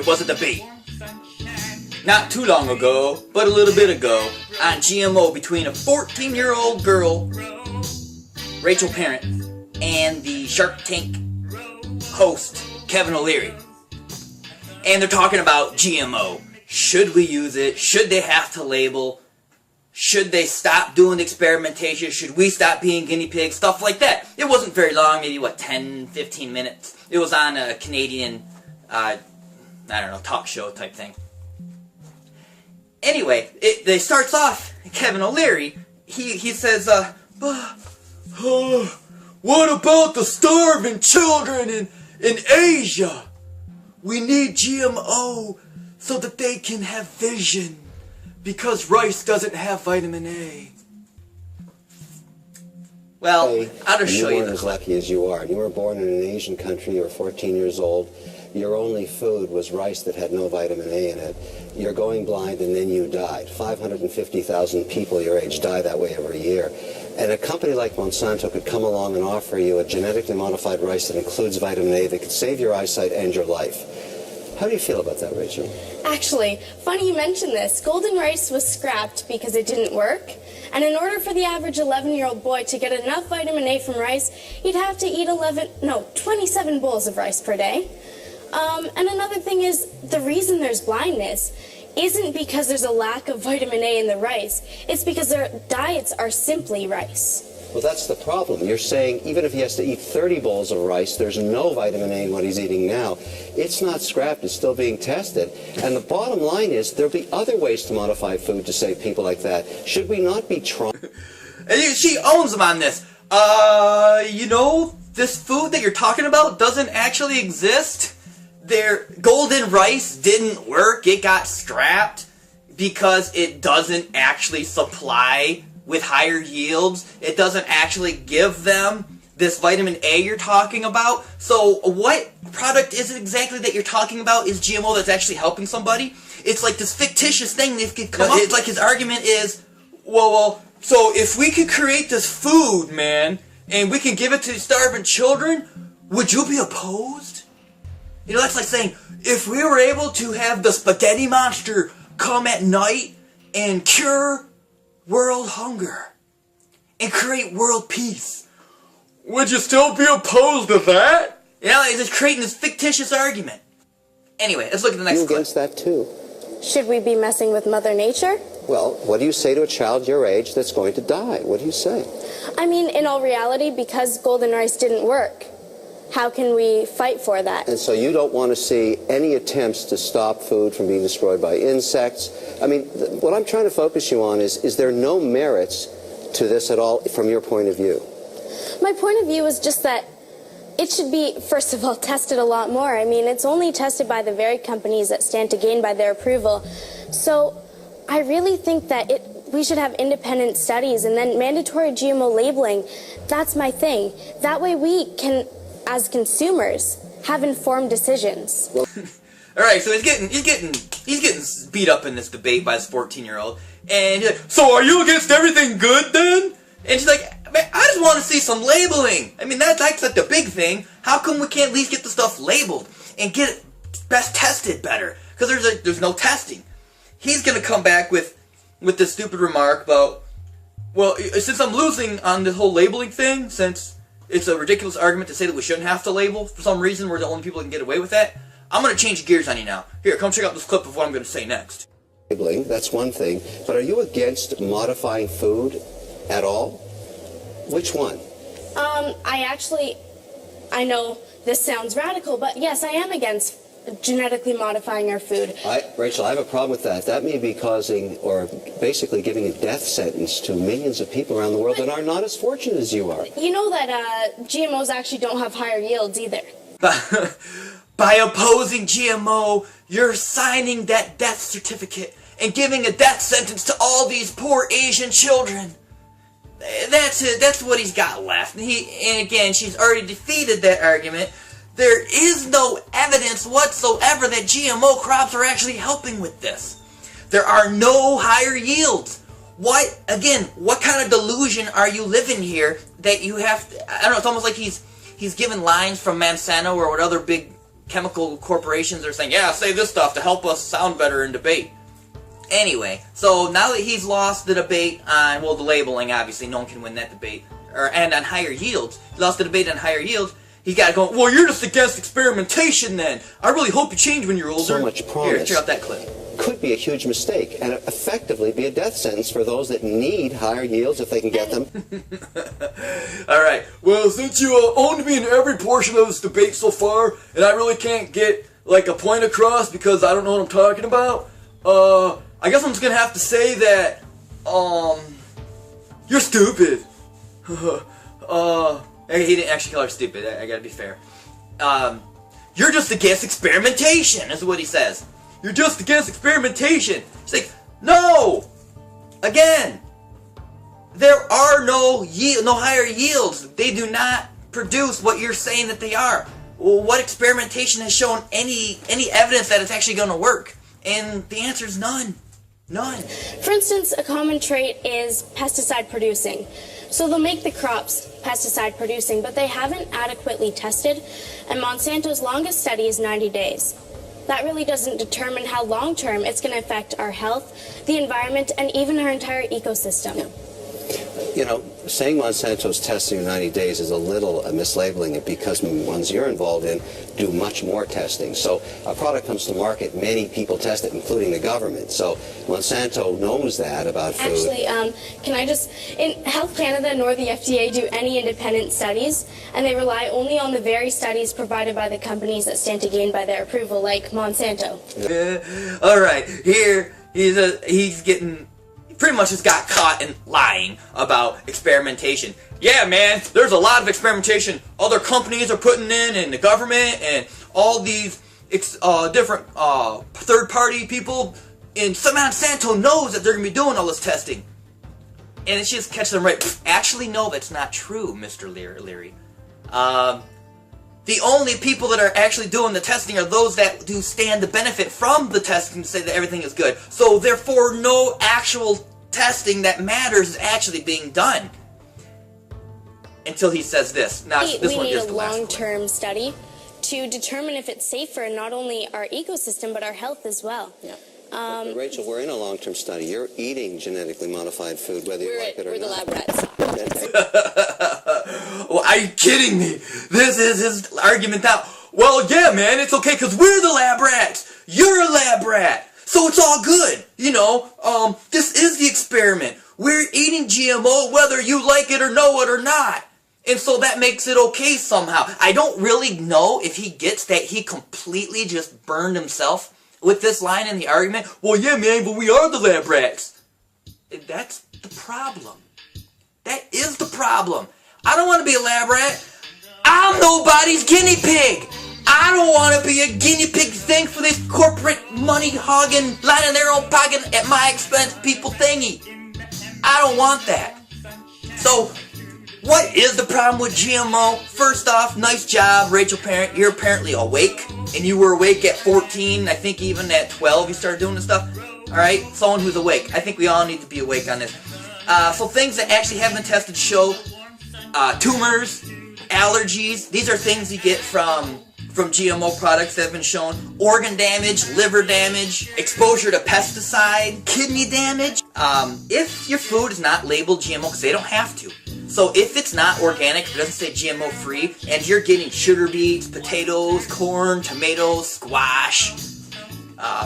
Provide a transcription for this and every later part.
there was a debate not too long ago, but a little bit ago, on GMO between a 14-year-old girl, Rachel Parent, and the Shark Tank host, Kevin O'Leary. And they're talking about GMO. Should we use it? Should they have to label? Should they stop doing experimentation? Should we stop being guinea pigs? Stuff like that. It wasn't very long, maybe, 10, 15 minutes. It was on a Canadian, talk show type thing. Anyway, it starts off, Kevin O'Leary, he says, what about the starving children in Asia? We need GMO so that they can have vision, because rice doesn't have vitamin A. Well, I'll just show you the clip. You weren't as lucky as you are. You were born in an Asian country, you were 14 years old. Your only food was rice that had no vitamin A in it. You're going blind and then you died. 550,000 people your age die that way every year. And a company like Monsanto could come along and offer you a genetically modified rice that includes vitamin A that could save your eyesight and your life. How do you feel about that, Rachel? Actually, funny you mention this. Golden rice was scrapped because it didn't work. And in order for the average 11-year-old boy to get enough vitamin A from rice, he'd have to eat 27 bowls of rice per day. And another thing is, the reason there's blindness isn't because there's a lack of vitamin A in the rice. It's because their diets are simply rice. Well, that's the problem. You're saying even if he has to eat 30 bowls of rice, there's no vitamin A in what he's eating now. It's not scrapped. It's still being tested. And the bottom line is there'll be other ways to modify food to save people like that. Should we not be trying? She owns him on this. This food that you're talking about doesn't actually exist. Their golden rice didn't work. It got scrapped because it doesn't actually supply with higher yields. It doesn't actually give them this vitamin A you're talking about. So what product is it exactly that you're talking about is GMO that's actually helping somebody? It's like this fictitious thing they could come up with. It's like his argument is, well, so if we could create this food, man, and we can give it to starving children, would you be opposed? That's like saying, if we were able to have the spaghetti monster come at night and cure world hunger and create world peace, would you still be opposed to that? It's just creating this fictitious argument. Anyway, let's look at the next clip. You against that too? Should we be messing with Mother Nature? Well, what do you say to a child your age that's going to die? What do you say? I mean, in all reality, because golden rice didn't work, how can we fight for that? And so you don't want to see any attempts to stop food from being destroyed by insects? I mean, what I'm trying to focus you on is there no merits to this at all from your point of view? My point of view is just that it should be, first of all, tested a lot more. I mean, it's only tested by the very companies that stand to gain by their approval. So I really think that we should have independent studies and then mandatory GMO labeling. That's my thing. That way we can, as consumers, have informed decisions. All right, so he's getting beat up in this debate by this 14-year-old, and he's like, "So are you against everything good then?" And she's like, "Man, I just want to see some labeling. I mean, that's like the big thing. How come we can't at least get the stuff labeled and get it best tested better? Because there's no testing." He's gonna come back with this stupid remark about, well, since I'm losing on the whole labeling thing, since it's a ridiculous argument to say that we shouldn't have to label for some reason, we're the only people that can get away with that, I'm going to change gears on you now. Here, come check out this clip of what I'm going to say next. Labeling, that's one thing, but are you against modifying food at all? Which one? I know this sounds radical, but yes, I am against genetically modifying our food. Rachel, I have a problem with that. That may be causing, or basically giving a death sentence to millions of people around the world that are not as fortunate as you are. You know that GMOs actually don't have higher yields either. By opposing GMO, you're signing that death certificate and giving a death sentence to all these poor Asian children. That's it. That's what he's got left. And again, she's already defeated that argument. There is no evidence whatsoever that GMO crops are actually helping with this. There are no higher yields. What kind of delusion are you living here that you have to, I don't know, it's almost like he's given lines from Monsanto or what other big chemical corporations are saying, yeah, say this stuff to help us sound better in debate. Anyway, so now that he's lost the debate on, well, the labeling, obviously, no one can win that debate, and on higher yields, he lost the debate on higher yields, he got to go, well, you're just against experimentation then. I really hope you change when you're older. So much promise. Here, check out that clip. Could be a huge mistake and effectively be a death sentence for those that need higher yields if they can get them. Alright, well, since you owned me in every portion of this debate so far, and I really can't get, like, a point across because I don't know what I'm talking about, I guess I'm just gonna have to say that, you're stupid. He didn't actually call her stupid, I gotta be fair. You're just against experimentation, is what he says. You're just against experimentation. She's like, no! Again, there are no higher yields. They do not produce what you're saying that they are. Well, what experimentation has shown any evidence that it's actually going to work? And the answer is none. None. For instance, a common trait is pesticide producing. So they'll make the crops pesticide producing, but they haven't adequately tested, and Monsanto's longest study is 90 days. That really doesn't determine how long-term it's going to affect our health, the environment, and even our entire ecosystem. Yeah. You know, saying Monsanto's testing in 90 days is a little mislabeling it because ones you're involved in do much more testing. So a product comes to market, many people test it, including the government. So Monsanto knows that about food. Actually, can I just, in Health Canada nor the FDA do any independent studies, and they rely only on the very studies provided by the companies that stand to gain by their approval, like Monsanto. All right, here he's getting... pretty much just got caught in lying about experimentation. Yeah, man, there's a lot of experimentation other companies are putting in, and the government, and all these different third-party people, and Monsanto knows that they're going to be doing all this testing. And it just catches them right. Actually, no, that's not true, Mr. Leary. The only people that are actually doing the testing are those that do stand to benefit from the testing to say that everything is good. So therefore, no actual testing that matters is actually being done. Until he says this. Now, this we one need is a the last long-term study to determine if it's safe for not only our ecosystem, but our health as well. Yeah. But Rachel, we're in a long-term study. You're eating genetically modified food, whether you like it or not. We're the lab rats. Well, are you kidding me? This is his argument now. Well, yeah, man, it's okay because we're the lab rats. You're a lab rat. So it's all good. You know, this is the experiment. We're eating GMO whether you like it or know it or not. And so that makes it okay somehow. I don't really know if he gets that he completely just burned himself with this line in the argument. Well, yeah, man, but we are the lab rats. That's the problem. That is the problem. I don't want to be a lab rat. I'm nobody's guinea pig. I don't want to be a guinea pig thing for this corporate money-hogging, lining their own pocket at my expense people thingy. I don't want that. So, what is the problem with GMO? First off, nice job, Rachel Parent. You're apparently awake, and you were awake at 14. I think even at 12 you started doing this stuff. Alright, someone who's awake. I think we all need to be awake on this. So things that actually have been tested show tumors, allergies. These are things you get from GMO products that have been shown. Organ damage, liver damage, exposure to pesticide, kidney damage. If your food is not labeled GMO, because they don't have to. So if it's not organic, if it doesn't say GMO free, and you're getting sugar beets, potatoes, corn, tomatoes, squash,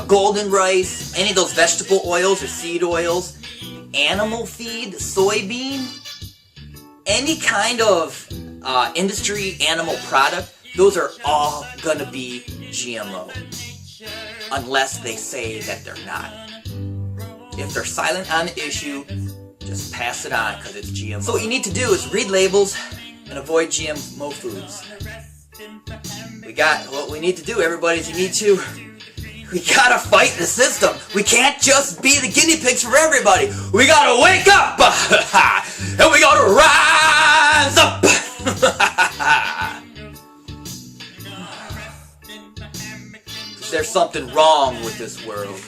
golden rice, any of those vegetable oils or seed oils, animal feed, soybean, any kind of industry animal product, those are all gonna be GMO. Unless they say that they're not. If they're silent on the issue, just pass it on because it's GMO. So what you need to do is read labels and avoid GMO foods. What we need to do, everybody, is we gotta fight the system. We can't just be the guinea pigs for everybody. We gotta wake up! And we gotta rise up! There's something wrong with this world.